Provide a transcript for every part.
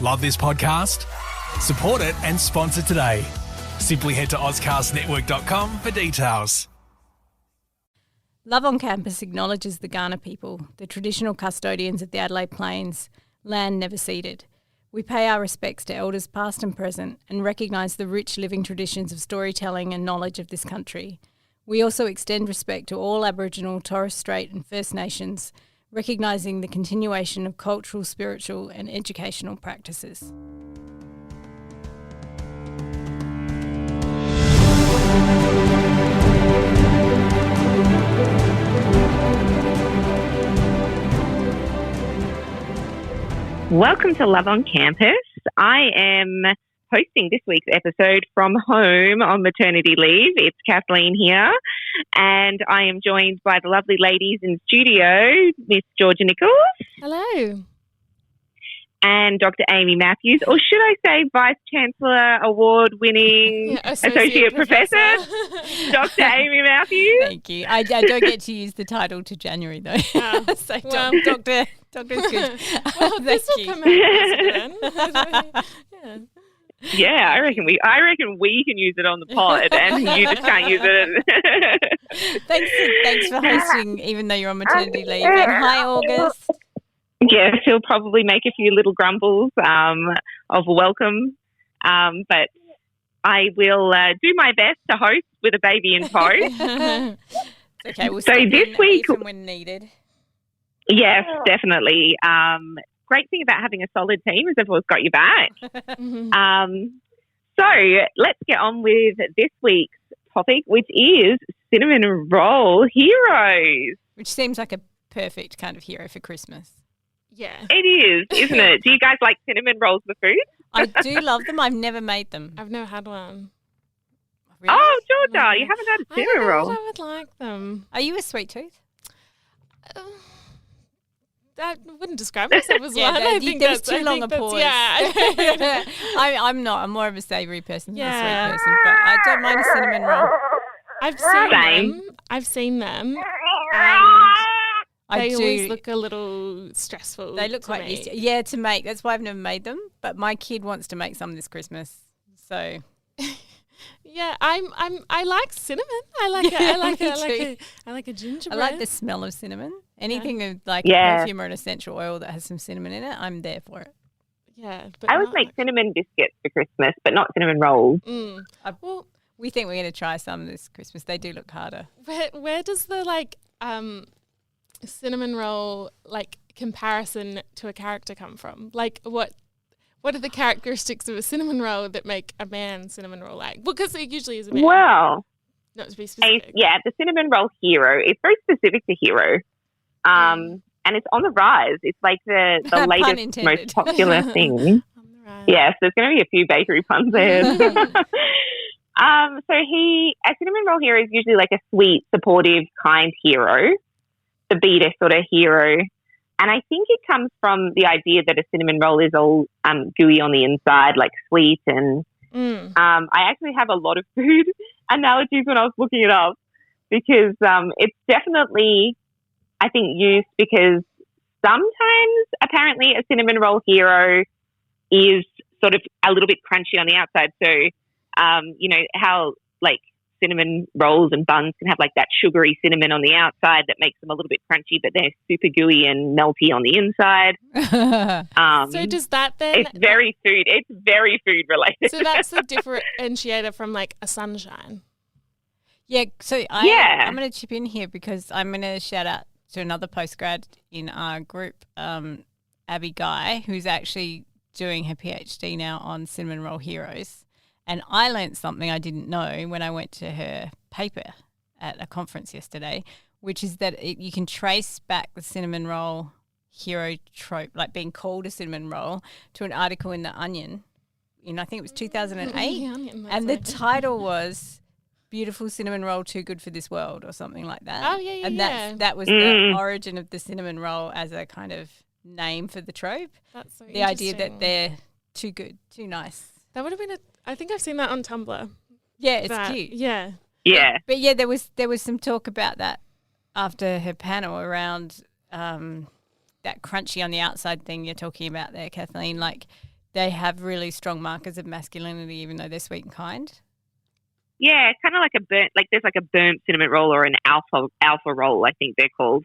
Love this podcast? Support it and sponsor today. Simply head to ozcastnetwork.com for details. Love on Campus acknowledges the Kaurna people, the traditional custodians of the Adelaide Plains, land never ceded. We pay our respects to elders past and present and recognise the rich living traditions of storytelling and knowledge of this country. We also extend respect to all Aboriginal, Torres Strait and First Nations, recognising the continuation of cultural, spiritual and educational practices. Welcome to Love on Campus. I am hosting this week's episode from home on maternity leave. It's Kathleen here, and I am joined by the lovely ladies in studio, Miss Georgia Nichols. Hello. And Dr. Amy Matthews, or should I say Vice Chancellor Award-winning Associate Professor, Dr. Amy Matthews. Thank you. I don't get to use the title to January though. So Doctor's good. Well, this will come out then. Yeah, I reckon we can use it on the pod, and you just can't use it. Thanks for hosting, even though you're on maternity leave. And hi, August. Yes, he'll probably make a few little grumbles of welcome, but I will do my best to host with a baby in tow. It's okay, we'll so this week, when needed. Yes, definitely. Great thing about having a solid team is everyone's got your back. So let's get on with this week's topic, which is cinnamon roll heroes. Which seems like a perfect kind of hero for Christmas. Yeah. It is, isn't it? Do you guys like cinnamon rolls for food? I do love them. I've never made them. I've never had one. Really? Oh, Georgia, you haven't had a cinnamon roll? I would like them. Are you a sweet tooth? I wouldn't describe myself as one. I think there's too long a pause. Yeah. I'm not. I'm more of a savoury person than a sweet person, but I don't mind a cinnamon roll. I've seen them. And they always look a little stressful. They look quite easy. Yeah, to make. That's why I've never made them. But my kid wants to make some this Christmas. So yeah, I like cinnamon. I like a gingerbread. I like the smell of cinnamon. Anything with like a perfume or an essential oil that has some cinnamon in it, I'm there for it. Yeah, but I always make cinnamon biscuits for Christmas, but not cinnamon rolls. Well, we think we're going to try some this Christmas. They do look harder. Where does the cinnamon roll comparison to a character come from? Like what are the characteristics of a cinnamon roll that make a man cinnamon roll like? Because it usually is a man. Well, not to be specific. The cinnamon roll hero. It's very specific to hero, and it's on the rise. It's like the latest, most popular thing. Yes, there's going to be a few bakery puns there. So a cinnamon roll hero is usually like a sweet, supportive, kind hero, the beater sort of hero. And I think it comes from the idea that a cinnamon roll is all gooey on the inside, like sweet. And I actually have a lot of food analogies when I was looking it up because it's definitely, I think, used because sometimes apparently a cinnamon roll hero is sort of a little bit crunchy on the outside. So, you know, how like cinnamon rolls and buns can have like that sugary cinnamon on the outside that makes them a little bit crunchy, but they're super gooey and melty on the inside. So does that then... It's very food related. So that's the differentiator from like a sunshine. Yeah, so I'm going to chip in here because I'm going to shout out to another postgrad in our group, Abby Guy, who's actually doing her PhD now on cinnamon roll heroes. And I learnt something I didn't know when I went to her paper at a conference yesterday, which is that you can trace back the cinnamon roll hero trope, like being called a cinnamon roll, to an article in The Onion in, I think it was 2008. And the title was Beautiful Cinnamon Roll Too Good for This World or something like that. Oh, yeah, and that was the origin of the cinnamon roll as a kind of name for the trope. That's so the idea that they're too good, too nice. That would have been I think I've seen that on Tumblr. Yeah, it's cute. Yeah. Yeah. But yeah, there was some talk about that after her panel around that crunchy on the outside thing you're talking about there, Kathleen. Like, they have really strong markers of masculinity, even though they're sweet and kind. Yeah, kind of like there's like a burnt cinnamon roll or an alpha roll, I think they're called,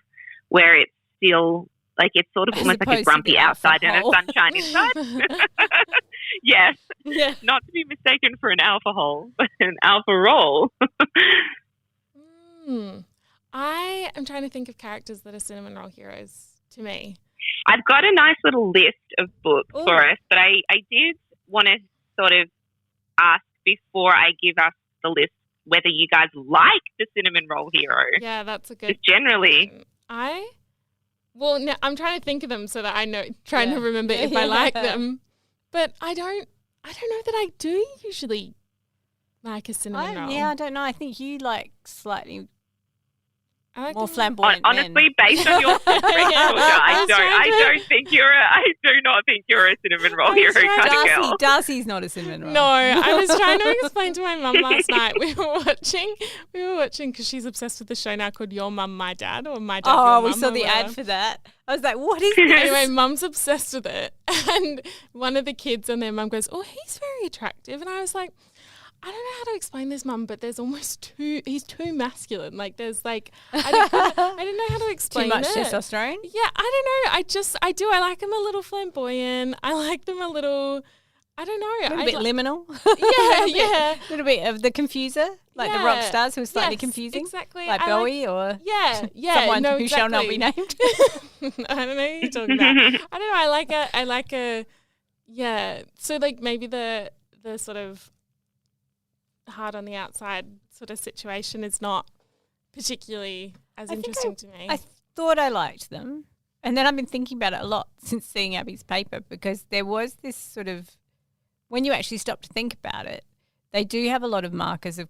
where it's still like it's sort of almost like a grumpy outside and a sunshine inside. Yes. Yeah. Not to be mistaken for an alpha hole, but an alpha roll. I am trying to think of characters that are cinnamon roll heroes to me. I've got a nice little list of books for us, but I did want to sort of ask before I give us the list whether you guys like the cinnamon roll hero. Yeah, that's a good. Just generally. Well, now I'm trying to think of them so that I know, trying to remember if I like them. But I don't know that I do usually like a cinnamon roll. Yeah, I don't know. I think you like slightly more flamboyant. Honestly, based on your preference, I do not think you're a cinnamon roll hero kind of girl. Darcy's not a cinnamon roll. No, I was trying to explain to my mum last night. We were watching because she's obsessed with the show now called Your Mum, My Dad, or My Dad, Your Mum. Oh, we saw the ad for that. I was like, what is this? Anyway, Mum's obsessed with it, and one of the kids and their mum goes, "Oh, he's very attractive," and I was like, I don't know how to explain this, Mum, but there's he's too masculine. Like there's like, I don't know how to explain it. Too much testosterone? Yeah, I don't know. I do. I like them a little flamboyant. I like them a little, I don't know. A little bit liminal. Yeah. A little bit of the confuser, like the rock stars who are slightly confusing. Exactly. Like Bowie or someone who shall not be named. I don't know who you're talking about. I don't know. I like a, so like maybe the sort of hard on the outside sort of situation is not particularly as interesting to me. I thought I liked them. And then I've been thinking about it a lot since seeing Abby's paper, because there was this sort of, when you actually stop to think about it, they do have a lot of markers of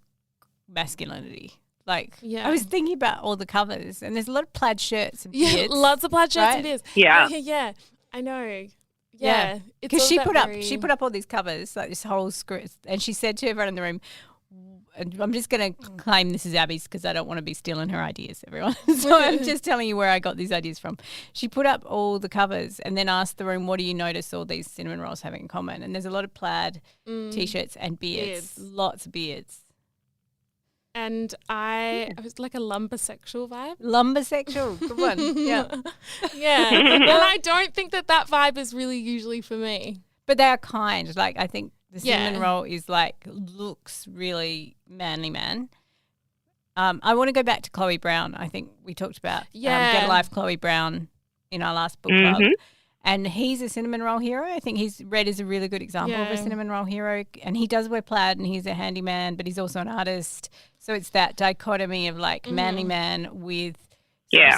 masculinity. Like, I was thinking about all the covers, and there's a lot of plaid shirts and beards. Yeah, lots of plaid shirts and beards. Yeah. Yeah, I know. Yeah, because she put up all these covers, like this whole script, and she said to everyone in the room, and I'm just going to claim this is Abby's because I don't want to be stealing her ideas, everyone. So I'm just telling you where I got these ideas from. She put up all the covers and then asked the room, what do you notice all these cinnamon rolls having in common? And there's a lot of plaid T-shirts and beards. Lots of beards. And I was like a lumbersexual vibe. Lumbersexual, good one. Yeah. And I don't think that vibe is really usually for me. But they are kind. Like, I think the cinnamon roll is like, looks really manly man. I want to go back to Chloe Brown. I think we talked about Get a Life Chloe Brown in our last book club. And he's a cinnamon roll hero. I think he's read as a really good example of a cinnamon roll hero. And he does wear plaid and he's a handyman, but he's also an artist. So it's that dichotomy of like manly man with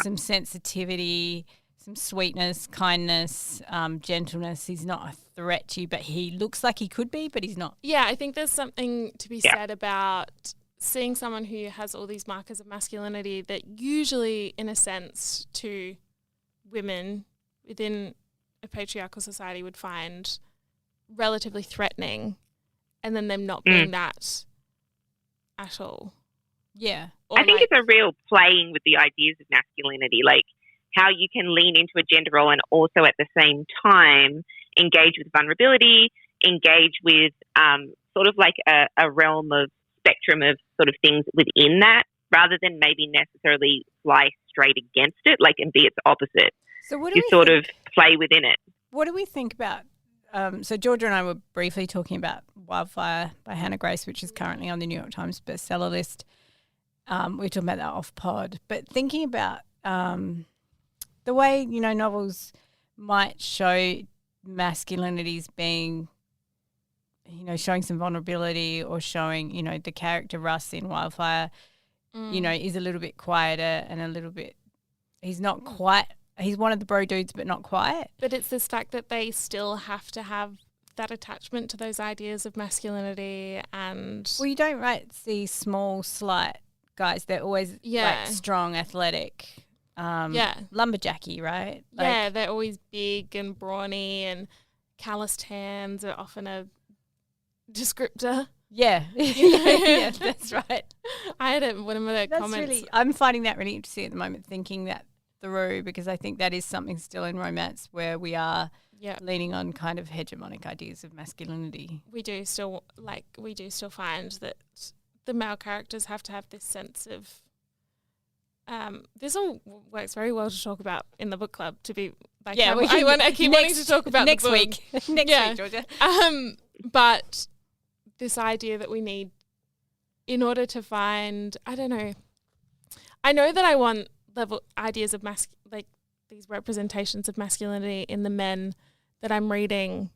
some sensitivity, some sweetness, kindness, gentleness. He's not a threat to you, but he looks like he could be, but he's not. Yeah, I think there's something to be said about seeing someone who has all these markers of masculinity that usually, in a sense, to women within a patriarchal society would find relatively threatening, and then them not being that at all. Yeah. I think it's a real playing with the ideas of masculinity, like how you can lean into a gender role and also at the same time engage with vulnerability, engage with sort of like a realm of spectrum of sort of things within that, rather than maybe necessarily fly straight against it, like, and be its opposite. So what do you sort of play within it. What do we think about, so Georgia and I were briefly talking about Wildfire by Hannah Grace, which is currently on the New York Times bestseller list. We were talking about that off pod, but thinking about the way, you know, novels might show masculinities being, you know, showing some vulnerability, or showing, you know, the character Russ in Wildfire, you know, is a little bit quieter and a little bit, he's not quite, he's one of the bro dudes, but not quite. But it's this fact that they still have to have that attachment to those ideas of masculinity. And well, you don't see small, slight guys. They're always like strong, athletic, lumberjacky, right? Like, they're always big and brawny, and calloused hands are often a descriptor. Yeah, yeah, that's right. I had one of the comments. I'm finding that really interesting at the moment, thinking that through, because I think that is something still in romance where we are leaning on kind of hegemonic ideas of masculinity. We do still find that the male characters have to have this sense of. This all works very well to talk about in the book club. To be like, I keep wanting to talk about next the book. week. Next week, Georgia. But this idea that we need, in order to find, I don't know. I know that I want ideas of like these representations of masculinity in the men that I'm reading,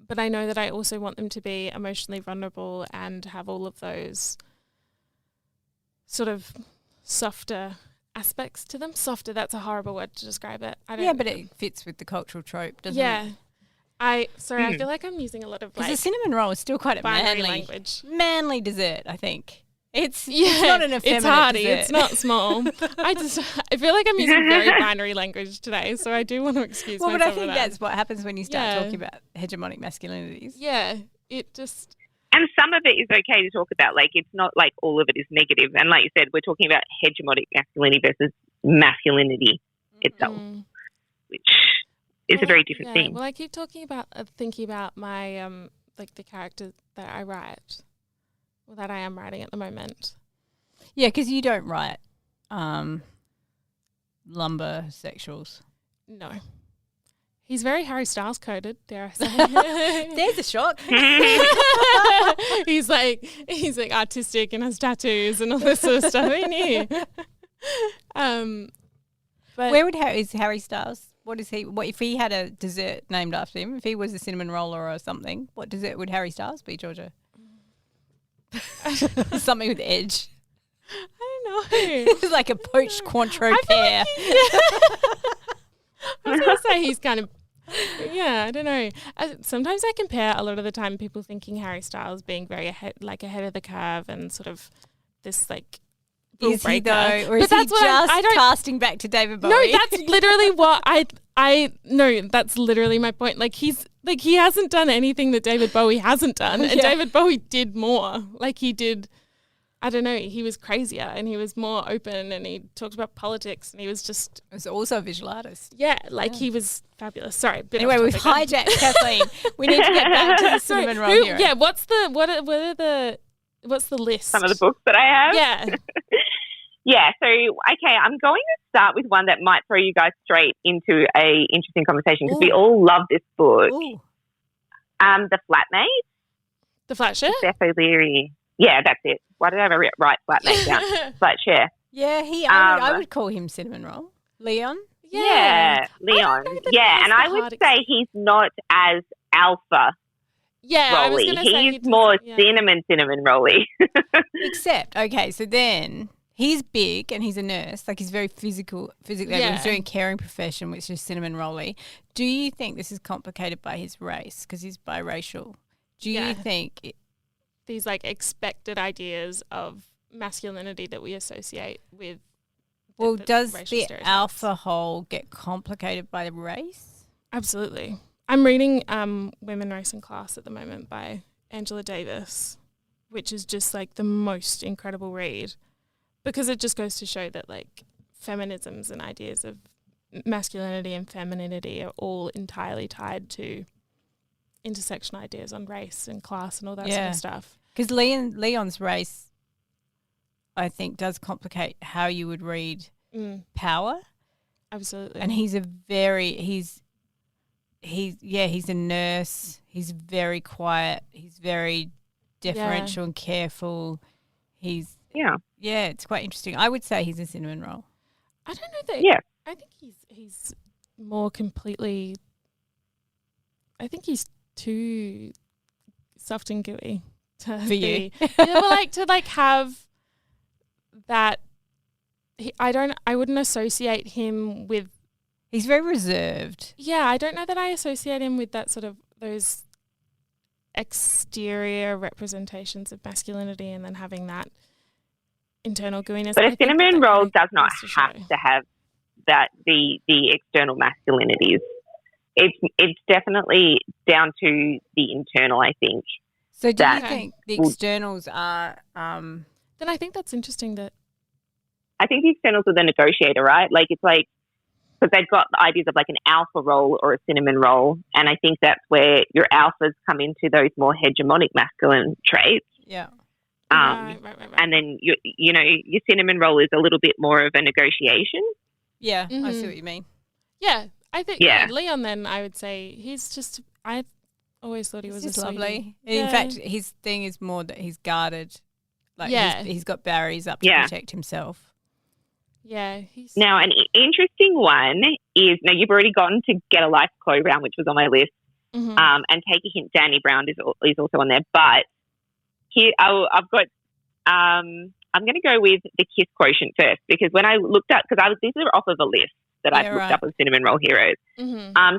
but I know that I also want them to be emotionally vulnerable and have all of those sort of softer aspects to them. Softer, that's a horrible word to describe it. But it fits with the cultural trope, doesn't it? Yeah. I feel like I'm using a lot of because the cinnamon roll is still quite a manly dessert, I think. It's not an effeminate it's hearty. dessert. It's not small. I feel like I'm using very binary language today, so I do want to excuse myself. Well, but I think that's what happens when you start talking about hegemonic masculinities. Yeah, it just. And some of it is okay to talk about. Like, it's not like all of it is negative. And like you said, we're talking about hegemonic masculinity versus masculinity itself, which is a very different thing. Well, I keep talking about thinking about my like the character that I write. Well, that I am writing at the moment. Yeah, because you don't write lumber sexuals. No. He's very Harry Styles coded, dare I say. There's a shock. he's like artistic and has tattoos and all this sort of stuff, ain't he? But where is Harry Styles? What is he? What if he had a dessert named after him? If he was a cinnamon roller or something, what dessert would Harry Styles be, Georgia? Something with edge. I don't know. It's like a poached Cointreau pear. I was going to say he's kind of, I don't know. Sometimes I compare a lot of the time people thinking Harry Styles being very ahead of the curve and sort of this like is he though, or is he just casting back to David Bowie? No, that's literally what that's literally my point. Like he hasn't done anything that David Bowie hasn't done, and David Bowie did more. Like he did, I don't know, he was crazier and he was more open and he talked about politics and he was just. He was also a visual artist. Yeah, he was fabulous. Sorry. Anyway, we've hijacked Kathleen. We need to get back to the cinnamon roll hero. Yeah, what's the list? Some of the books that I have? Yeah. Yeah, so, okay, I'm going to start with one that might throw you guys straight into a interesting conversation because we all love this book. Ooh. The Flatmate. The Flat Share? Steph O'Leary. Yeah, that's it. Why did I ever write Flatmate down? Flat Share. Yeah, I would call him cinnamon roll. Leon? Yeah, Leon. Yeah, and I would say he's not as alpha. Yeah, rolly. I was going to say he's more cinnamon rolly. Except, okay, so then he's big and he's a nurse. Like he's very physically able. He's doing a caring profession, which is cinnamon rolly. Do you think this is complicated by his race because he's biracial? Do you think these like expected ideas of masculinity that we associate with? Well, does the alpha hole get complicated by the race? Absolutely. I'm reading Women, Race and Class at the moment by Angela Davis, which is just like the most incredible read because it just goes to show that like feminisms and ideas of masculinity and femininity are all entirely tied to intersection ideas on race and class and all that sort of stuff. Because Leon's race, I think, does complicate how you would read power. Absolutely. And he's a nurse. He's very quiet. He's very deferential and careful. It's quite interesting. I would say he's a cinnamon roll. I don't know that. I think he's more completely. I think he's too soft and gooey to for be. you. to have that. I wouldn't associate him with. He's very reserved. Yeah, I don't know that I associate him with that sort of those exterior representations of masculinity and then having that internal gooiness. But a cinnamon roll does not have to have that the external masculinities. It's definitely down to the internal, I think. So do you think the externals are Then I think that's interesting that I think the externals are the negotiator, right? Like it's like because they've got the ideas of like an alpha role or a cinnamon roll, and I think that's where your alphas come into those more hegemonic masculine traits. Yeah. Right. And then your cinnamon roll is a little bit more of a negotiation. Yeah, I see what you mean. Yeah, I think Leon. Then I would say he's just. I always thought he was just a lovely. Yeah. In fact, his thing is more that he's guarded. Like he's got barriers up to protect himself. Yeah. Now, an interesting one is, now you've already gotten to Get a Life, Chloe Brown, which was on my list, and Take a Hint, Danny Brown is also on there. But here, I've got, I'm going to go with the Kiss Quotient first, because when I looked up, these are off of a list that I've looked up of cinnamon roll heroes. So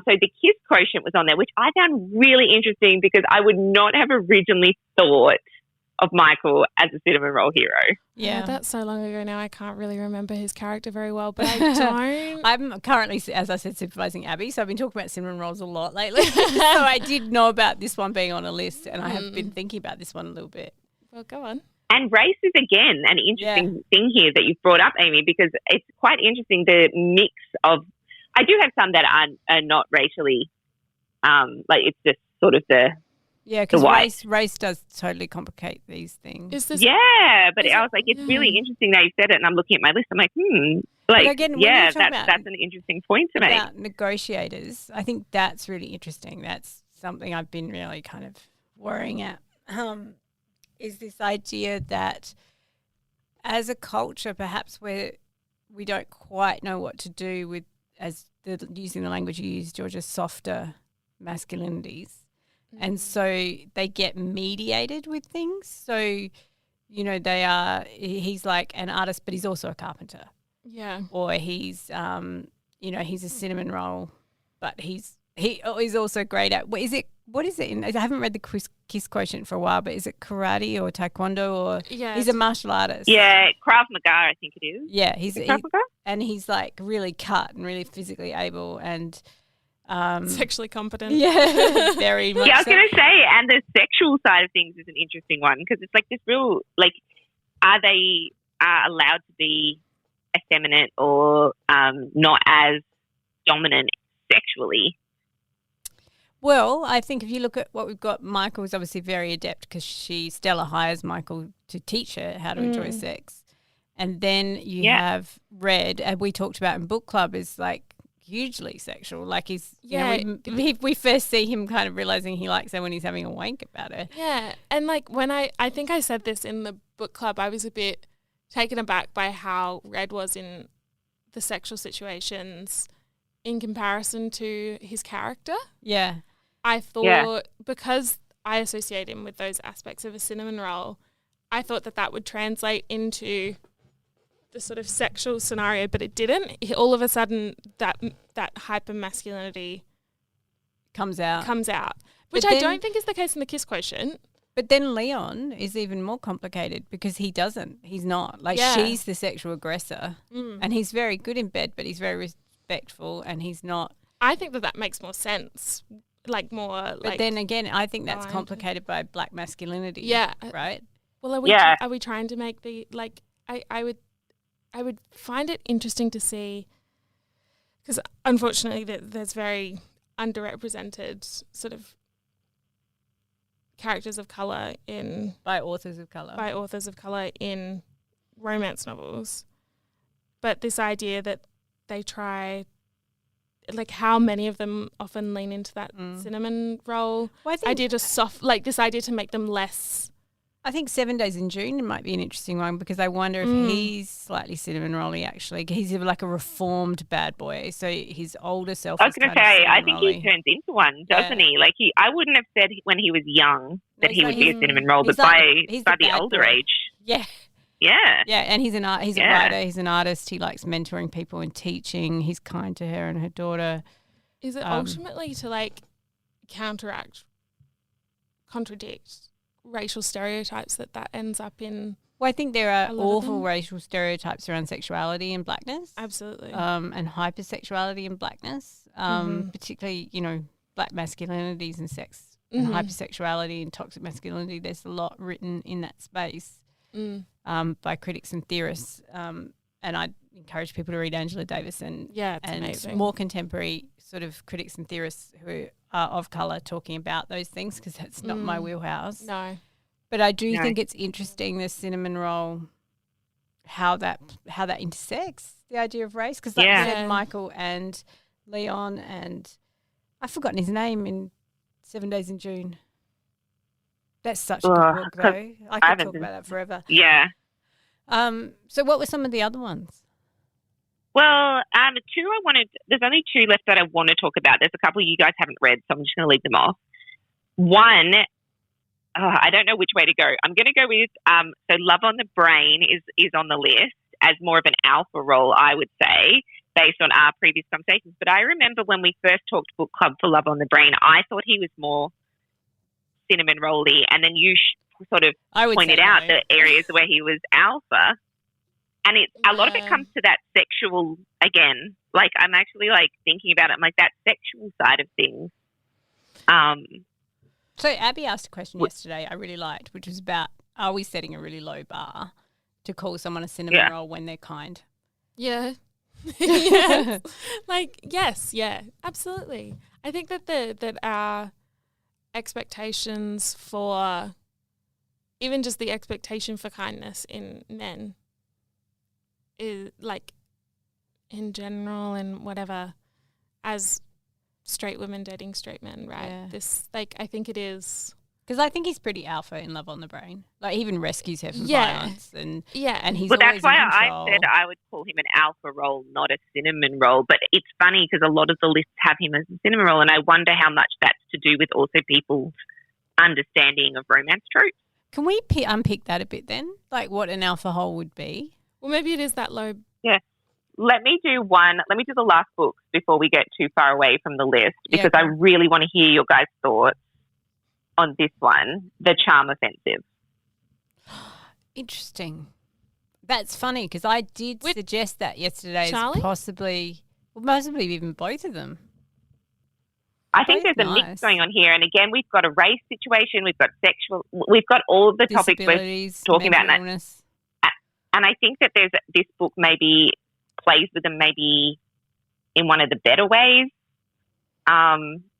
the Kiss Quotient was on there, which I found really interesting because I would not have originally thought of Michael as a cinnamon roll hero. Yeah, that's so long ago now. I can't really remember his character very well, but I don't. I'm currently, as I said, supervising Abby, so I've been talking about cinnamon rolls a lot lately. So I did know about this one being on a list, and I have been thinking about this one a little bit. Well, go on. And race is, again, an interesting thing here that you've brought up, Amy, because it's quite interesting, the mix of, I do have some that are not racially, like it's just sort of the, yeah, because race does totally complicate these things. But I was like, it's really interesting that you said it, and I'm looking at my list. I'm like, like, again, that's an interesting point to make. About negotiators, I think that's really interesting. That's something I've been really kind of worrying at. Is this idea that as a culture, perhaps we don't quite know what to do with, using the language you use, Georgia, softer masculinities. And so they get mediated with things. So, he's like an artist, but he's also a carpenter. Yeah. Or he's, he's a cinnamon roll, but he's also great at, what is it? I haven't read the Kiss Quotient for a while, but is it karate or taekwondo or he's a martial artist? Yeah, Krav Maga, I think it is. Yeah, and he's like really cut and really physically able and sexually competent. Yeah, very much. Yeah, I was going to say, and the sexual side of things is an interesting one because it's like this real, like, are they allowed to be effeminate or not as dominant sexually? Well, I think if you look at what we've got, Michael is obviously very adept because Stella hires Michael to teach her how to enjoy sex. And then you have Red, and we talked about in book club, is like hugely sexual. Like he's, we first see him kind of realizing he likes her when he's having a wank about her. Yeah. And like when I think I said this in the book club, I was a bit taken aback by how Red was in the sexual situations in comparison to his character. Yeah. I thought because I associate him with those aspects of a cinnamon roll, I thought that would translate into the sort of sexual scenario, but it didn't. All of a sudden, that hyper masculinity comes out, which I don't think is the case in the Kiss Quotient. But then Leon is even more complicated because he doesn't. He's not. Like she's the sexual aggressor, and he's very good in bed, but he's very respectful, and he's not. I think that makes more sense. Like more, but then again, I think that's complicated by black masculinity. Yeah, right. Well, are we trying to make the like? I would find it interesting to see because unfortunately there's very underrepresented sort of characters of color by authors of color in romance novels, but this idea that they try. Like how many of them often lean into that cinnamon roll idea, just soft, like this idea to make them less. I think 7 Days in June might be an interesting one because I wonder if he's slightly cinnamon rolly actually. He's like a reformed bad boy, so his older self. I was going to say, I think he turns into one, doesn't he? Like I wouldn't have said when he was young that he would be a cinnamon roll, but by the older age, Yeah, and he's a writer. He's an artist. He likes mentoring people and teaching. He's kind to her and her daughter. Is it ultimately to like contradict racial stereotypes that ends up in? Well, I think there are awful racial stereotypes around sexuality and blackness. Absolutely. And hypersexuality and blackness, particularly black masculinities and sex and hypersexuality and toxic masculinity. There's a lot written in that space. By critics and theorists. And and I encourage people to read Angela Davis and amazing. more contemporary sort of critics and theorists who are of colour talking about those things, because that's not my wheelhouse. No. But I do think it's interesting, the cinnamon roll, how that intersects the idea of race, because like you said, Michael and Leon and I've forgotten his name in 7 Days in June. That's such a good book, though. I could talk about that forever. Yeah. So what were some of the other ones? Well, there's only two left that I want to talk about. There's a couple you guys haven't read, so I'm just going to leave them off. One, I don't know which way to go. I'm going to go with, so Love on the Brain is on the list as more of an alpha role, I would say, based on our previous conversations. But I remember when we first talked book club for Love on the Brain, I thought he was more cinnamon rolly, and then you sort of pointed out the areas where he was alpha, and a lot of it comes to that sexual again. Like, I'm actually like thinking about it. I'm like, that sexual side of things. So Abby asked a question yesterday I really liked, which was about, are we setting a really low bar to call someone a cinnamon roll when they're kind? Yeah. Yes. Like, yes, yeah, absolutely. I think that our expectations for, even just the expectation for kindness in men is like, in general and whatever, as straight women dating straight men, right? Yeah. This, like, I think it is. Because I think he's pretty alpha in Love on the Brain. Like, he even rescues her from violence. And he's well, always that's why in control. I said I would call him an alpha role, not a cinnamon roll. But it's funny because a lot of the lists have him as a cinnamon roll, and I wonder how much that's to do with also people's understanding of romance tropes. Can we unpick that a bit then? Like, what an alpha hole would be? Well, maybe it is that low. Yeah. Let me do the last book before we get too far away from the list, because I really want to hear your guys' thoughts on this one, The Charm Offensive. Interesting. That's funny, because I did suggest that yesterday. Charlie? Possibly even both of them. I think there's a mix going on here. And again, we've got a race situation, we've got sexual, we've got all of the topics we're talking about. Illness. And I think that this book maybe plays with them maybe in one of the better ways,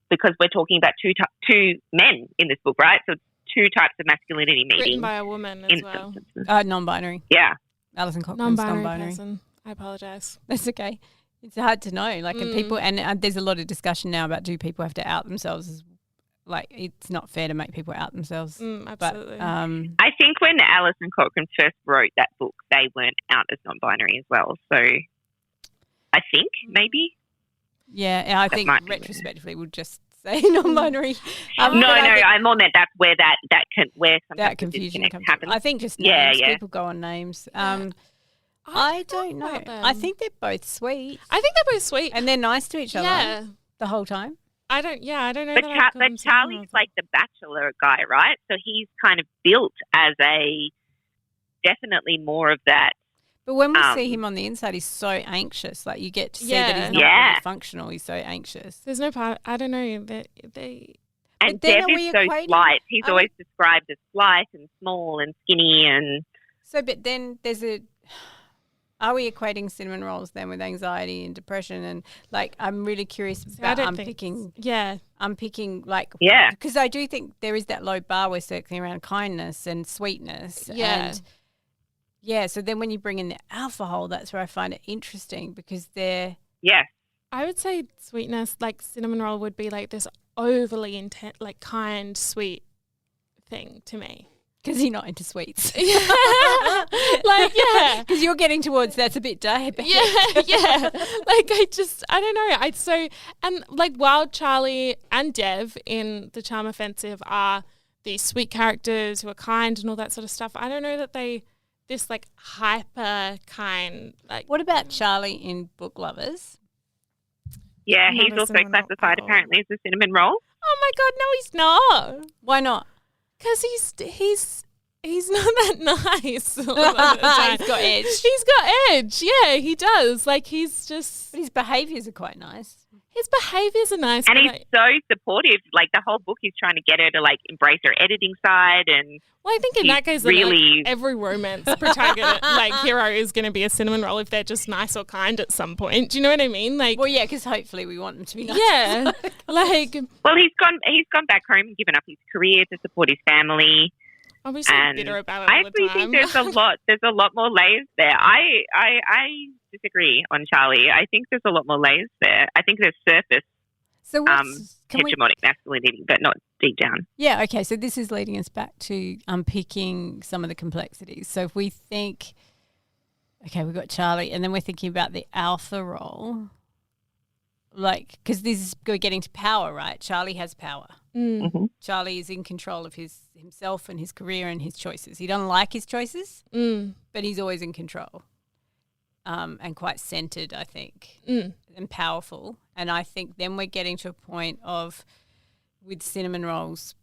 because we're talking about two men in this book, right? So it's two types of masculinity meeting. Written by a woman as well. Non-binary. Yeah. Alison Cochran's non-binary. Person. I apologise. That's okay. It's hard to know. Like, and people, and there's a lot of discussion now about, do people have to out themselves as, like, it's not fair to make people out themselves. Absolutely. But, I think when Alison Cochran first wrote that book, they weren't out as non-binary as well. So I think maybe. Yeah, I think retrospectively we'll just say non-binary. I more meant that's where where sometimes that confusion happens. I think just names. People go on names. I don't know. I think they're both sweet. And they're nice to each other the whole time. I don't know. But Charlie's like the Bachelor guy, right? So he's kind of built as definitely more of that. But when we see him on the inside, he's so anxious. Like, you get to see that he's not really functional. He's so anxious. There's no part. I don't know that they. And Dev is so slight. He's always described as slight and small and skinny and. So, but then are we equating cinnamon rolls then with anxiety and depression? And, like, I'm really curious about unpicking. Because I do think there is that low bar we're circling around kindness and sweetness. Yeah. And so then when you bring in the alpha hole, that's where I find it interesting, because they're. Yeah. I would say sweetness, like cinnamon roll would be like this overly intense, like kind, sweet thing to me. Because you're not into sweets. Because you're getting towards that's a bit diabetic. Yeah. Like, I don't know. And like, while Charlie and Dev in The Charm Offensive are these sweet characters who are kind and all that sort of stuff, I don't know that this like hyper kind, like. What about Charlie in Book Lovers? Yeah, he's also classified apparently as a cinnamon roll. Oh my God, no, he's not. Why not? Because he's not that nice. He's got edge. He's got edge. Yeah, he does. Like, he's just. But his behaviours are quite nice. His behaviours are nice. And he's so supportive. Like, the whole book is trying to get her to, like, embrace her editing side. And well, I think in that case, really, like, every romance protagonist, like, hero is going to be a cinnamon roll if they're just nice or kind at some point. Do you know what I mean? Like, well, yeah, because hopefully we want them to be nice. Yeah, like. Well, he's gone back home and given up his career to support his family. I'll be so bitter about it all the time. I actually think there's a lot more layers there. I disagree on Charlie. I think there's a lot more layers there. I think there's surface hegemonic masculinity, but not deep down. Yeah, okay. So this is leading us back to unpicking some of the complexities. So if we think, okay, we've got Charlie, and then we're thinking about the alpha role, like, because we're getting to power, right? Charlie has power. Mm-hmm. Charlie is in control of himself and his career and his choices. He doesn't like his choices, but he's always in control. And quite centered, I think, and powerful. And I think then we're getting to a point with cinnamon rolls,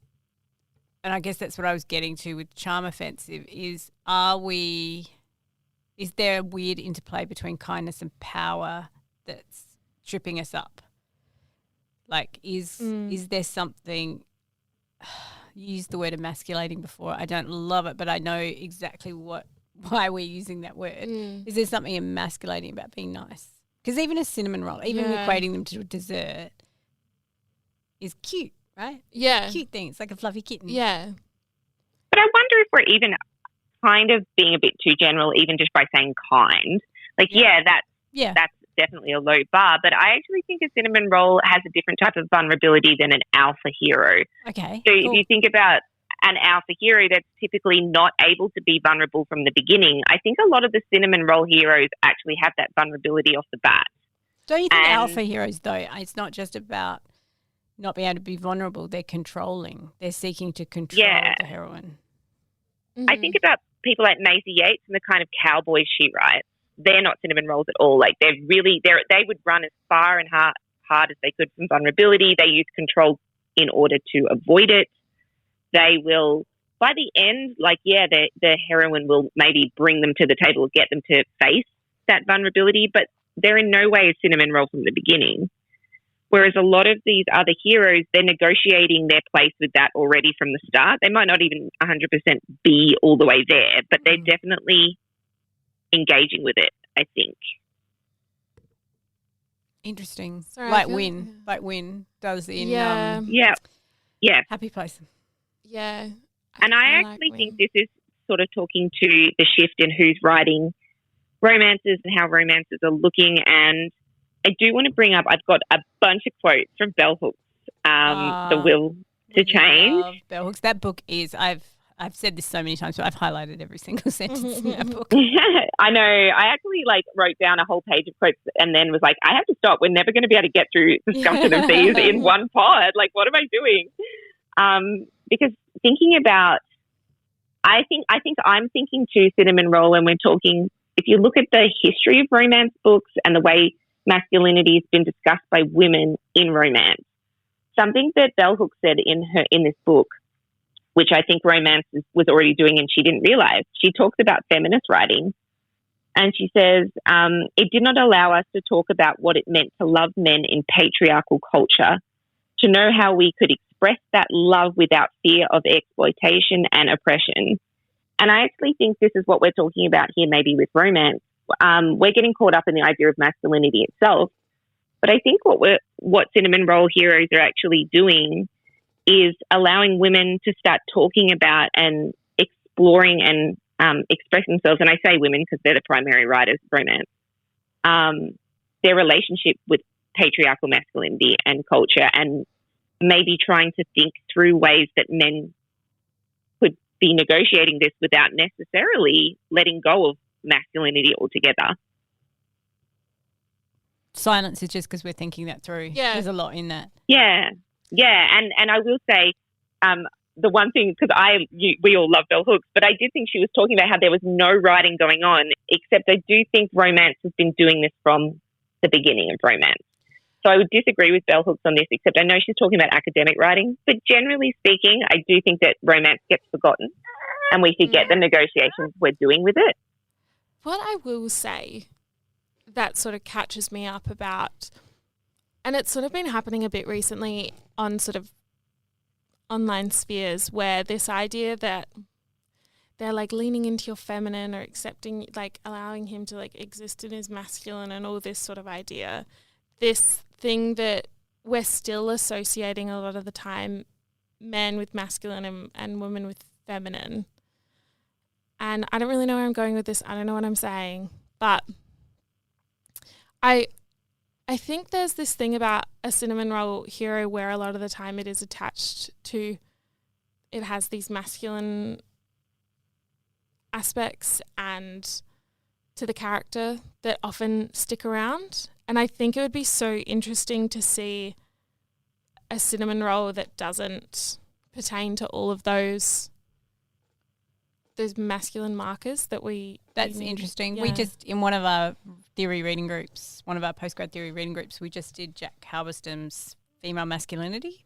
and I guess that's what I was getting to with charm offensive, is there a weird interplay between kindness and power that's tripping us up? Like, is there something, you used the word emasculating before, I don't love it, but I know exactly why we're using that word. Is there something emasculating about being nice? Because even a cinnamon roll, even equating them to a dessert, is cute, right? Yeah. Cute thing. It's like a fluffy kitten. Yeah. But I wonder if we're even kind of being a bit too general, even just by saying kind. Like, that's definitely a low bar. But I actually think a cinnamon roll has a different type of vulnerability than an alpha hero. Okay. So if you think about an alpha hero that's typically not able to be vulnerable from the beginning, I think a lot of the cinnamon roll heroes actually have that vulnerability off the bat. Don't you think alpha heroes, though, it's not just about not being able to be vulnerable, they're controlling. They're seeking to control the heroine. Mm-hmm. I think about people like Maisie Yates and the kind of cowboys she writes. They're not cinnamon rolls at all. Like, they would run as far and hard as they could from vulnerability. They use control in order to avoid it. They will, by the end, the heroine will maybe bring them to the table, get them to face that vulnerability, but they're in no way a cinnamon roll from the beginning. Whereas a lot of these other heroes, they're negotiating their place with that already from the start. They might not even 100% be all the way there, but they're definitely engaging with it, I think. Interesting. Sorry, like Win does in Happy Place. Yeah. And I actually think this is sort of talking to the shift in who's writing romances and how romances are looking. And I do want to bring up, I've got a bunch of quotes from Bell Hooks, The Will to Change. Love Bell Hooks. That book is, I've said this so many times, but I've highlighted every single sentence in that book. I know. I actually wrote down a whole page of quotes and then was like, I have to stop. We're never going to be able to get through the Scumton of these in one pod. Like, what am I doing? Because thinking about, I think I'm thinking too cinnamon roll, and we're talking, if you look at the history of romance books and the way masculinity has been discussed by women in romance, something that Bell Hooks said in this book, which I think romance was already doing and she didn't realize, she talks about feminist writing, and she says, it did not allow us to talk about what it meant to love men in patriarchal culture, to know how we could express that love without fear of exploitation and oppression. And I actually think this is what we're talking about here, maybe with romance. We're getting caught up in the idea of masculinity itself, but I think what cinnamon roll heroes are actually doing is allowing women to start talking about and exploring and expressing themselves. And I say women because they're the primary writers of romance. Their relationship with patriarchal masculinity and culture, and maybe trying to think through ways that men could be negotiating this without necessarily letting go of masculinity altogether. Silence is just because we're thinking that through. Yeah. There's a lot in that. Yeah. And I will say, the one thing, because we all love Bell Hooks, but I did think she was talking about how there was no writing going on, except I do think romance has been doing this from the beginning of romance. So I would disagree with Bell Hooks on this, except I know she's talking about academic writing. But generally speaking, I do think that romance gets forgotten and we forget the negotiations we're doing with it. What I will say that sort of catches me up about And it's sort of been happening a bit recently on sort of online spheres where this idea that they're like leaning into your feminine or accepting, like allowing him to like exist in his masculine and all this sort of idea. This thing that we're still associating a lot of the time men with masculine and women with feminine. And I don't really know where I'm going with this. I don't know what I'm saying. But I think there's this thing about a cinnamon roll hero where a lot of the time it is attached to, it has these masculine aspects and to the character that often stick around. And I think it would be so interesting to see a cinnamon roll that doesn't pertain to all of those masculine markers that That's interesting. Yeah. We just, in one of our theory reading groups, one of our postgrad theory reading groups, we just did Jack Halberstam's female masculinity.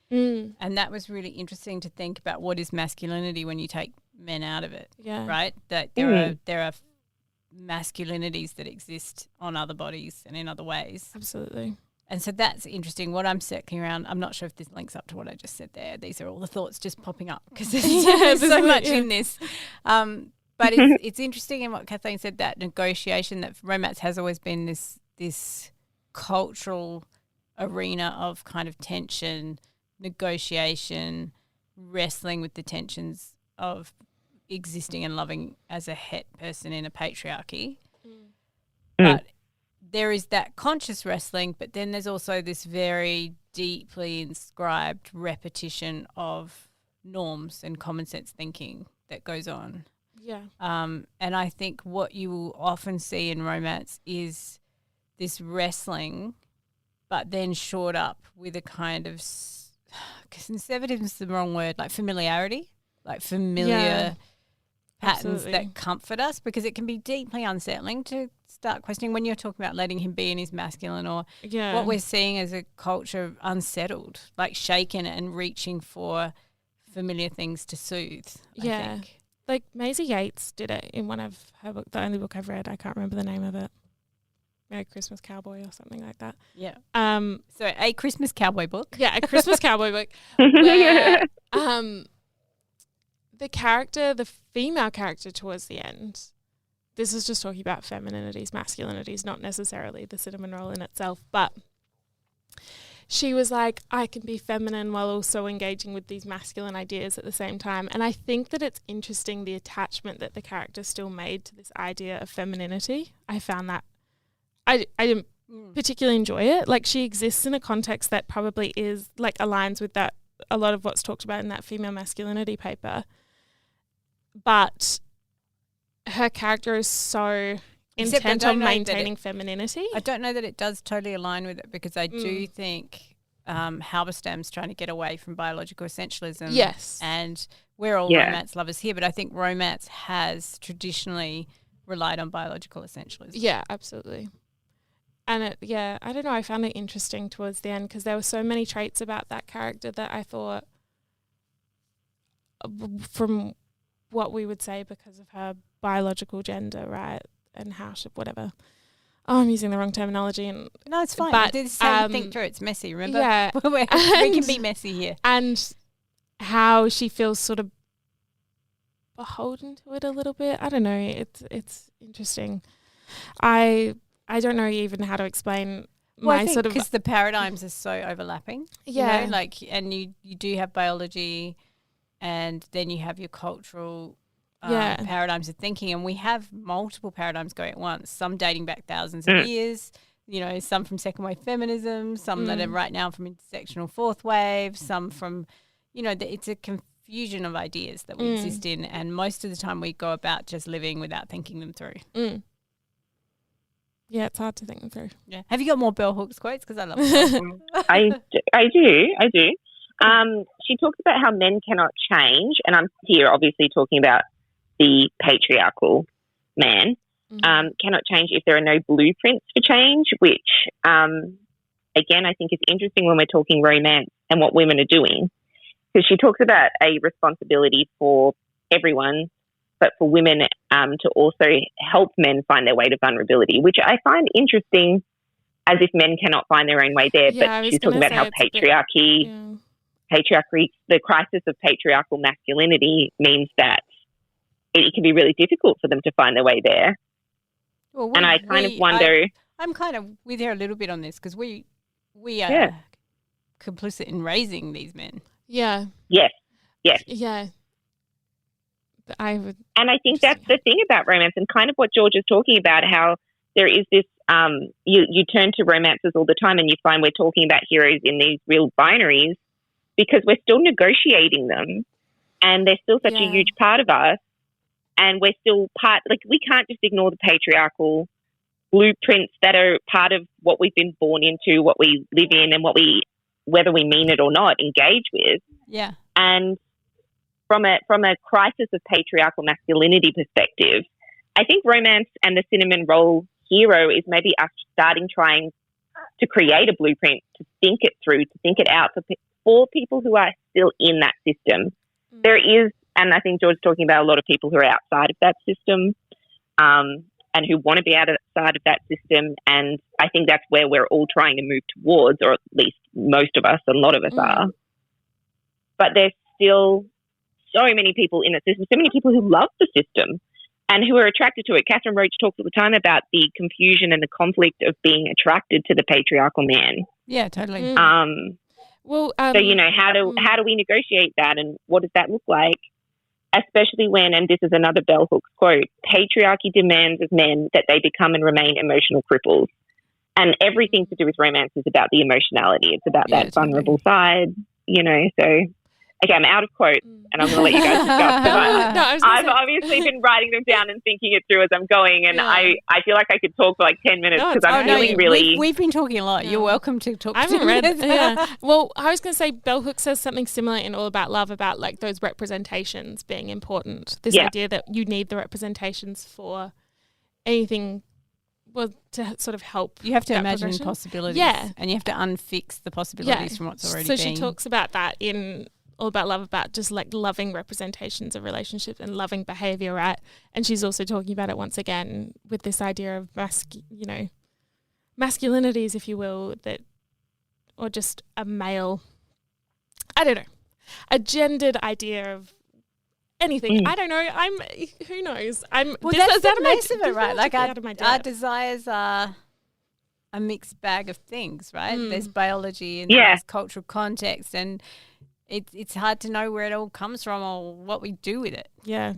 And that was really interesting to think about what is masculinity when you take men out of it, right? That there are masculinities that exist on other bodies and in other ways. Absolutely. And so that's interesting. What I'm circling around, I'm not sure if this links up to what I just said there. These are all the thoughts just popping up because there's so much in this. But it's interesting in what Kathleen said, that negotiation, that romance has always been this cultural arena of kind of tension, negotiation, wrestling with the tensions of existing and loving as a het person in a patriarchy. But there is that conscious wrestling, but then there's also this very deeply inscribed repetition of norms and common sense thinking that goes on. Yeah. And I think what you will often see in romance is this wrestling, but then shored up with a kind of, conservative is the wrong word, like familiarity, like familiar patterns that comfort us, because it can be deeply unsettling to start questioning when you're talking about letting him be in his masculine, or what we're seeing as a culture unsettled, like shaken and reaching for familiar things to soothe, I think. Like Maisie Yates did it in one of her book, the only book I've read. I can't remember the name of it. Merry Christmas Cowboy or something like that. Yeah. So a Christmas cowboy book. Yeah, a Christmas cowboy book. Where, the character, the female character towards the end, this is just talking about femininities, masculinities, not necessarily the cinnamon roll in itself, but she was like, I can be feminine while also engaging with these masculine ideas at the same time. And I think that it's interesting the attachment that the character still made to this idea of femininity. I found that I didn't particularly enjoy it. Like, she exists in a context that probably is like aligns with that, a lot of what's talked about in that female masculinity paper. But her character is so intent on maintaining femininity. I don't know that it does totally align with it, because I do think Halberstam's trying to get away from biological essentialism. Yes. And we're all romance lovers here, but I think romance has traditionally relied on biological essentialism. Yeah, absolutely. And I don't know, I found it interesting towards the end because there were so many traits about that character that I thought, from what we would say because of her biological gender, right, and how she, whatever. Oh, I'm using the wrong terminology. And no, it's fine. But this is how you think through. It's messy, remember? Yeah. we can be messy here. And how she feels sort of beholden to it a little bit. I don't know. It's interesting. I don't know even how to explain my sort of, because the paradigms are so overlapping. Yeah. You know, like, and you do have biology, and then you have your cultural paradigms of thinking, and we have multiple paradigms going at once, some dating back thousands of years, you know, some from second wave feminism, some that are right now from intersectional fourth wave, some from, you know, it's a confusion of ideas that we exist in, and most of the time we go about just living without thinking them through. Yeah, it's hard to think them through. Yeah. Have you got more bell hooks quotes? Because I love them. I do. She talks about how men cannot change, and I'm here obviously talking about the patriarchal man, cannot change if there are no blueprints for change, which, again, I think is interesting when we're talking romance and what women are doing, because she talks about a responsibility for everyone, but for women to also help men find their way to vulnerability, which I find interesting as if men cannot find their own way there. Yeah, but she's talking about how patriarchy, the crisis of patriarchal masculinity means that it can be really difficult for them to find their way there. Well, and I kind of wonder. I'm kind of with her a little bit on this because we are complicit in raising these men. Yeah. Yes. Yes. Yeah. And I think that's the thing about romance, and kind of what George is talking about, how there is this, you turn to romances all the time and you find we're talking about heroes in these real binaries because we're still negotiating them and they're still such a huge part of us, and we're still we can't just ignore the patriarchal blueprints that are part of what we've been born into, what we live in, and whether we mean it or not, engage with. Yeah. And from a crisis of patriarchal masculinity perspective, I think romance and the cinnamon roll hero is maybe us trying to create a blueprint, to think it through, to think it out for people who are still in that system. Mm. There is, and I think George's talking about a lot of people who are outside of that system, and who want to be outside of that system. And I think that's where we're all trying to move towards, or at least most of us, a lot of us are. But there's still so many people in the system, so many people who love the system and who are attracted to it. Catherine Roach talks all the time about the confusion and the conflict of being attracted to the patriarchal man. Yeah, totally. So, how do we negotiate that, and what does that look like? Especially when, and this is another Bell Hooks quote, patriarchy demands of men that they become and remain emotional cripples. And everything to do with romance is about the emotionality. It's about that vulnerable side, so... Okay, I'm out of quotes, and I'm going to let you guys discuss. I've obviously been writing them down and thinking it through as I'm going, and I feel like I could talk for like 10 minutes because I'm feeling really... We've been talking a lot. You're welcome to talk. I haven't read. Well, I was going to say Bell Hooks says something similar in All About Love about like those representations being important. This idea that you need the representations for anything... Well, to sort of help. You have to imagine possibilities. Yeah. And you have to unfix the possibilities from what's already been. So she talks about that in All About Love, about just like loving representations of relationships and loving behaviour, right? And she's also talking about it once again with this idea of masculinities, if you will, or just a male, I don't know, a gendered idea of anything. I don't know. Who knows? That's the base of it, right? Like our desires are a mixed bag of things, right? There's biology and there's cultural context, and it's hard to know where it all comes from or what we do with it. Yeah.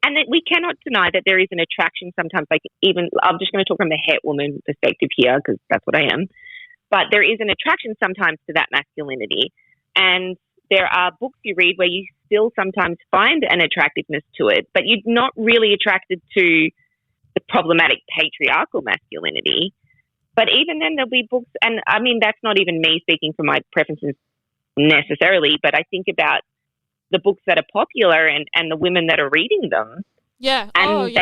And that we cannot deny that there is an attraction sometimes, like even, I'm just going to talk from the het woman perspective here because that's what I am, but there is an attraction sometimes to that masculinity. And there are books you read where you still sometimes find an attractiveness to it, but you're not really attracted to the problematic patriarchal masculinity. But even then there'll be books, and I mean, that's not even me speaking for my preferences necessarily, but I think about the books that are popular and the women that are reading them. Yeah. And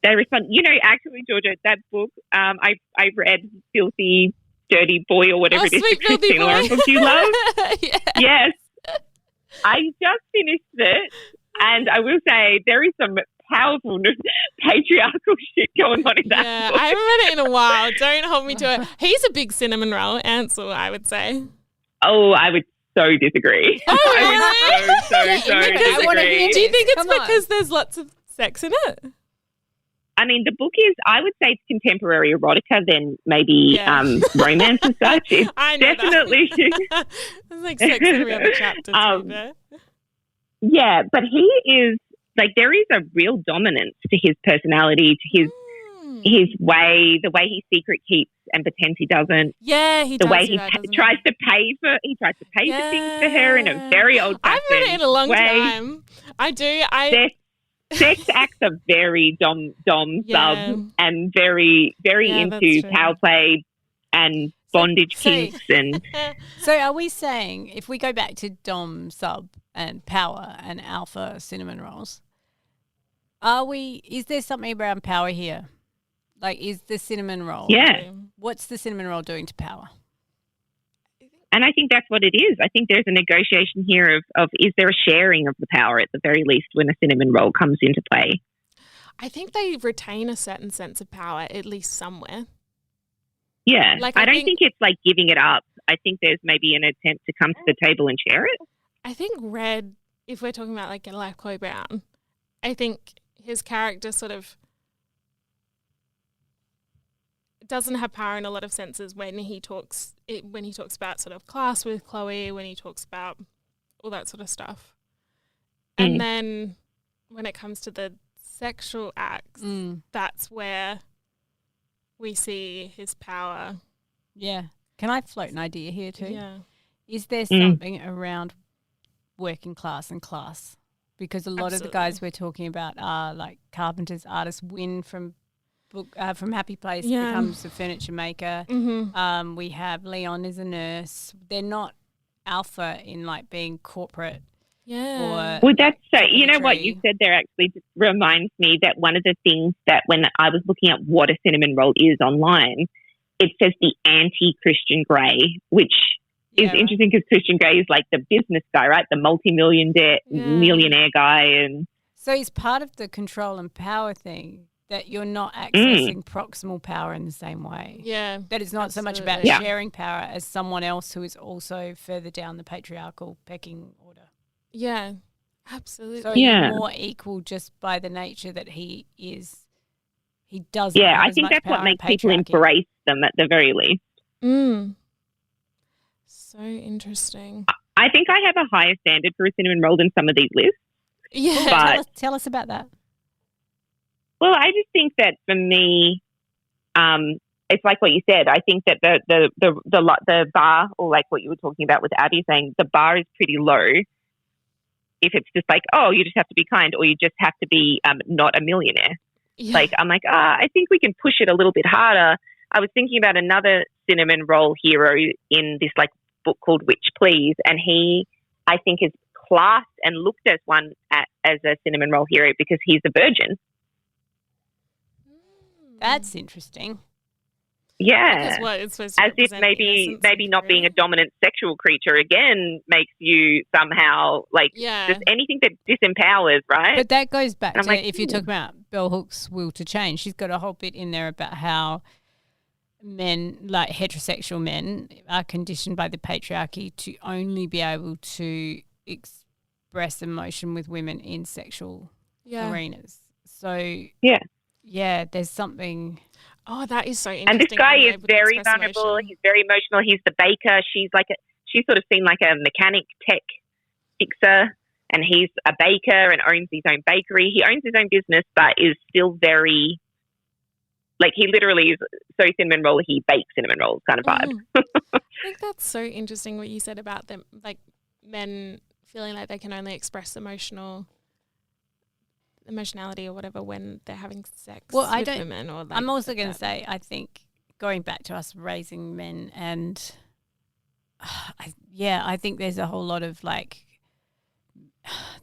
they respond, actually, Georgia, that book, I read Filthy Dirty Boy or whatever it is, the Christina Lauren book you love. Yes. I just finished it, and I will say there is some powerful patriarchal shit going on in that book. I haven't read it in a while. Don't hold me to it. He's a big cinnamon roll, Ansel, I would say. Oh, I would so disagree. Oh, really? I would so disagree. Do you think it's because there's lots of sex in it? I mean, the book is, I would say it's contemporary erotica than maybe romance and such. It's definitely... There's like sex in every other chapter. Yeah, but he is, like, there is a real dominance to his personality, to his way, the way he secret keeps and pretends he doesn't. Yeah, he does. The way he tries to pay for things for her in a very old-fashioned I've read it in a long way. time. I do. Their sex acts are very dom sub and very into power play and bondage kinks and. So are we saying, if we go back to dom sub and power and alpha cinnamon rolls, is there something around power here? Like, is the cinnamon roll? Yeah. What's the cinnamon roll doing to power? And I think that's what it is. I think there's a negotiation here of is there a sharing of the power at the very least when a cinnamon roll comes into play? I think they retain a certain sense of power, at least somewhere. Yeah. Like, I don't think it's like giving it up. I think there's maybe an attempt to come to the table and share it. I think Red, if we're talking about like Chloe Brown, I think his character sort of doesn't have power in a lot of senses when he talks about sort of class with Chloe, when he talks about all that sort of stuff. And then when it comes to the sexual acts, that's where we see his power. Yeah. Can I float an idea here too? Yeah. Is there something around working class and class? Because a lot of the guys we're talking about are like carpenters, artists, Win from Happy Place becomes a furniture maker. Mm-hmm. We have Leon is a nurse. They're not alpha in like being corporate. Yeah. Well, that's so. You know what you said there actually reminds me that one of the things that when I was looking at what a cinnamon roll is online, it says the anti-Christian Grey, which is interesting because Christian Grey is like the business guy, right? The millionaire guy. And so he's part of the control and power thing, that you're not accessing proximal power in the same way. Yeah. That it's not so much about sharing power as someone else who is also further down the patriarchal pecking order. Yeah, absolutely. So he's more equal just by the nature that he is. He doesn't. Yeah, I think that's what makes people embrace them at the very least. So interesting. I think I have a higher standard for a cinnamon roll than some of these lists. Yeah, tell us about that. Well, I just think that for me, it's like what you said. I think that the bar, or like what you were talking about with Abby saying, the bar is pretty low. If it's just like, oh, you just have to be kind, or you just have to be not a millionaire. Yeah. Like, I'm like, I think we can push it a little bit harder. I was thinking about another cinnamon roll hero in this like book called Witch Please, and he, I think, is classed and looked as one as a cinnamon roll hero because he's a virgin. That's interesting. Yeah, as if maybe not being a dominant sexual creature again makes you somehow like just anything that disempowers, right? But that goes back to if you're talking about Bell Hook's will to change. She's got a whole bit in there about how men, like heterosexual men, are conditioned by the patriarchy to only be able to express emotion with women in sexual arenas. So yeah, there's something. Oh, that is so interesting. And this guy is very vulnerable. He's very emotional. He's the baker. She's sort of seen like a mechanic tech fixer, and he's a baker and owns his own bakery. He owns his own business, but is still very, like, he literally is so cinnamon roll, he bakes cinnamon rolls kind of vibe. I think that's so interesting what you said about them, like men feeling like they can only express emotionality or whatever when they're having sex with women. Or like, I'm also going to say, I think going back to us raising men, and I think there's a whole lot of like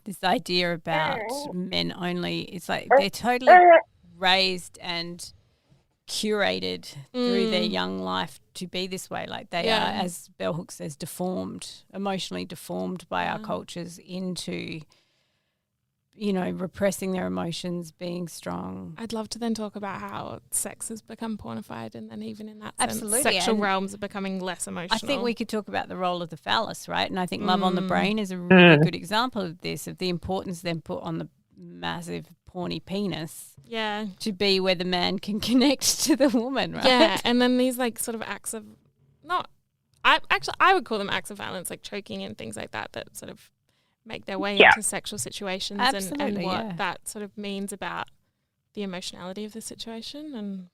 this idea about men only. It's like they're totally raised and curated through their young life to be this way. Like they are, as Bell Hooks says, emotionally deformed by our cultures into, you know, repressing their emotions, being strong. I'd love to then talk about how sex has become pornified, and then even in that sense, absolutely, sexual realms are becoming less emotional. I think we could talk about the role of the phallus, right? And I think Love on the Brain is a really good example of this, of the importance then put on the massive porny penis to be where the man can connect to the woman, right? Yeah, and then these like sort of acts of I would call them acts of violence, like choking and things like that sort of make their way into sexual situations and what that sort of means about the emotionality of the situation, and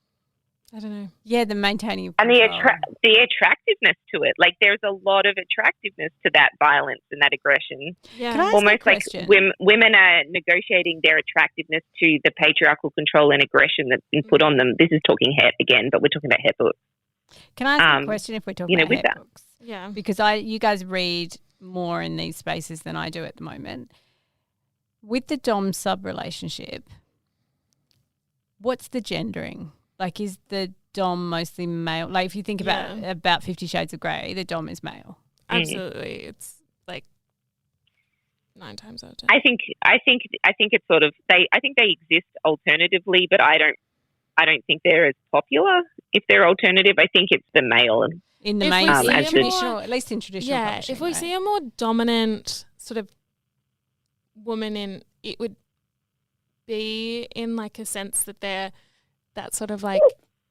I don't know. Yeah, the maintaining of and the attractiveness to it. Like there's a lot of attractiveness to that violence and that aggression. Yeah, can I ask almost a like women are negotiating their attractiveness to the patriarchal control and aggression that's been put on them. This is talking het again, but we're talking about het books. Can I ask a question if we're talking about het books? Yeah, because you guys read more in these spaces than I do at the moment. With the dom sub relationship, what's the gendering? Like, is the dom mostly male? Like, if you think about 50 Shades of Grey, the dom is male. Absolutely, it's like 9 times out of 10. I think it's sort of I think they exist alternatively, but I don't think they're as popular if they're alternative. I think it's the male. In the If main, we see a traditional, more- at least in traditional Yeah, publishing, if we right? see a more dominant sort of woman in, it would be in like a sense that they're that sort of like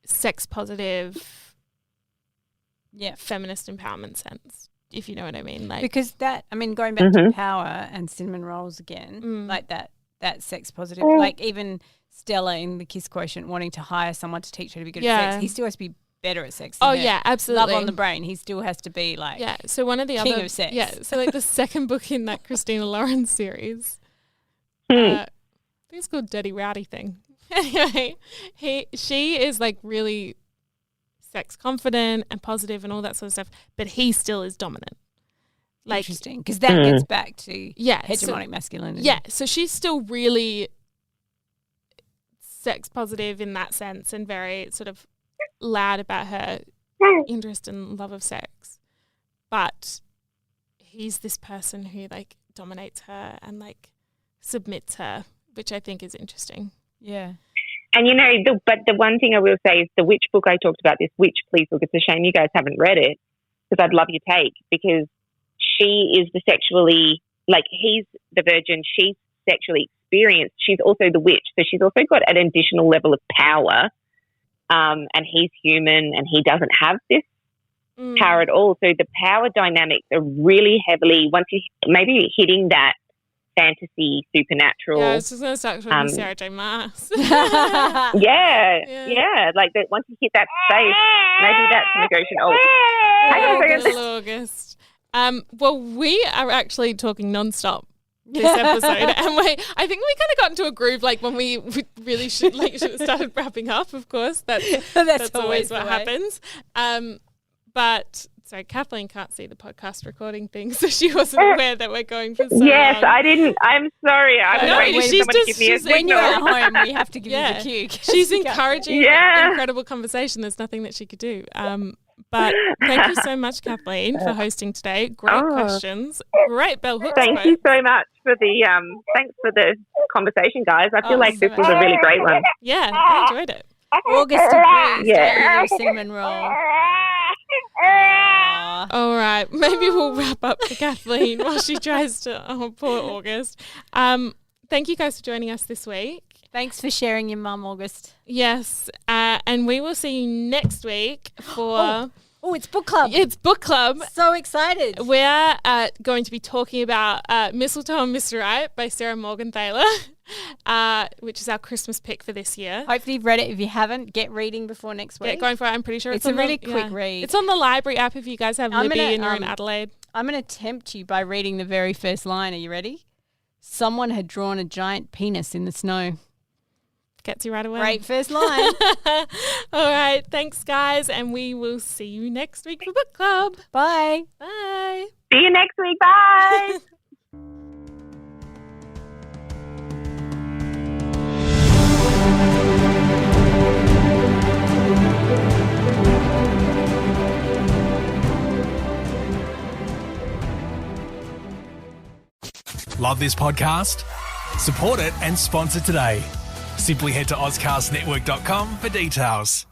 sex positive, feminist empowerment sense, if you know what I mean. Like, because that, I mean, going back to Power and cinnamon rolls again, like that sex positive, like even Stella in the Kiss Quotient wanting to hire someone to teach her to be good at sex, he still has to be better at sex than oh her. yeah, absolutely. Love on the Brain, he still has to be like So one of the king other of sex. so like the second book in that Christina Lauren series, I think it's called Dirty Rowdy Thing. Anyway, she is like really sex confident and positive and all that sort of stuff, but he still is dominant. Like, interesting, because that gets back to hegemonic masculinity. Yeah, so she's still really sex positive in that sense and very sort of loud about her interest and love of sex. But he's this person who like dominates her and like submits her, which I think is interesting. Yeah. And but the one thing I will say is the witch book I talked about, this witch police book, it's a shame you guys haven't read it because I'd love your take, because she is the sexually, like he's the virgin, she's sexually experienced, she's also the witch, so she's also got an additional level of power, and he's human and he doesn't have this power at all. So the power dynamics are really heavily, once you maybe hitting that fantasy supernatural. Yeah, I was just going to start talking Sarah J. Maas. yeah. Like that. Once you hit that space, maybe that's negotiation. Hang on a second. August. Well, we are actually talking nonstop this episode, and I think we kind of got into a groove. Like when we really should have started wrapping up. Of course, that's always what happens. But. So Kathleen can't see the podcast recording thing, so she wasn't aware that we're going for so long. I didn't. I'm sorry. I've been waiting for someone to give me a signal. When you're at home, we have to give you the cue. She's encouraging incredible conversation. There's nothing that she could do. But thank you so much, Kathleen, for hosting today. Great questions. Great bell hooks. Thank you so much for the thanks for the conversation, guys. I feel like this was a really great one. Yeah, I enjoyed it. August agrees. Yeah. Little cinnamon roll. All right, maybe we'll wrap up for Kathleen while she tries to. Oh, poor August. Thank you guys for joining us this week. Thanks for sharing your mum, August. Yes, and we will see you next week for. Oh, it's book club. It's book club. So excited. We're going to be talking about Mistletoe and Mr. Right by Sarah Morgenthaler, which is our Christmas pick for this year. Hopefully you've read it. If you haven't, get reading before next week. Get going for it. I'm pretty sure it's a really quick read. It's on the library app if you guys have Libby and you're in Adelaide. I'm going to tempt you by reading the very first line. Are you ready? Someone had drawn a giant penis in the snow. Gets you right away. Great first line. All right. Thanks, guys. And we will see you next week for book club. Bye. Bye. See you next week. Bye. Love this podcast? Support it and sponsor today. Simply head to ozcastnetwork.com for details.